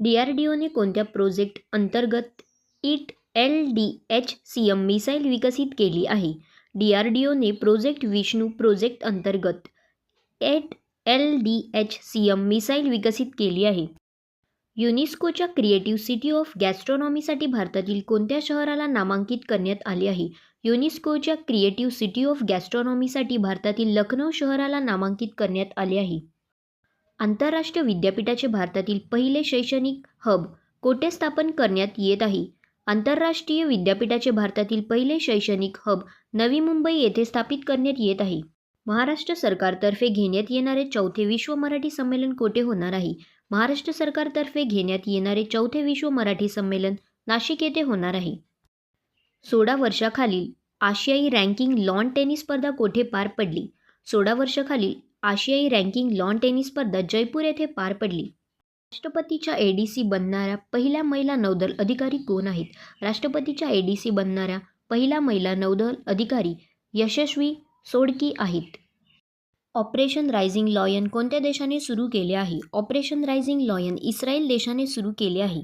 DRDOने कोणत्या प्रोजेक्ट अंतर्गत it LDH-CM missile विकसित केली आहे? DRDOने प्रोजेक्ट विष्णू प्रोजेक्ट अंतर्गत इट LDH-CM मिसाईल विकसित केली आहे. युनेस्कोच्या क्रिएटिव्ह सिटी ऑफ गॅस्ट्रॉनॉमीसाठी भारतातील कोणत्या शहराला नामांकित करण्यात आले आहे? युनेस्कोच्या क्रिएटिव्ह सिटी ऑफ गॅस्ट्रॉनॉमीसाठी भारतातील लखनौ शहराला नामांकित करण्यात आले आहे. आंतरराष्ट्रीय विद्यापीठाचे भारतातील पहिले शैक्षणिक हब कोठे स्थापन करण्यात येत आहे? आंतरराष्ट्रीय विद्यापीठाचे भारतातील पहिले शैक्षणिक हब नवी मुंबई येथे स्थापित करण्यात येत आहे. महाराष्ट्र सरकारतर्फे घेण्यात येणारे चौथे विश्व मराठी संमेलन कोठे होणार आहे? महाराष्ट्र सरकारतर्फे घेण्यात येणारे चौथे विश्व मराठी संमेलन नाशिक येथे होणार आहे. 16 वर्षाखालील आशियाई रँकिंग लॉन टेनिस स्पर्धा कोठे पार पडली? 16 वर्षाखालील आशियाई रँकिंग लॉन टेनिस स्पर्धा जयपूर येथे पार पडली. राष्ट्रपतीच्या ADC बनणाऱ्या पहिल्या महिला नौदल अधिकारी कोण आहेत? राष्ट्रपतीच्या ADC बनणाऱ्या पहिल्या महिला नौदल अधिकारी यशस्वी सोडकी आहेत. ऑपरेशन रायझिंग लायन कोणत्या देशाने सुरू केले आहे? ऑपरेशन रायझिंग लायन इस्रायल देशाने सुरू केले आहे.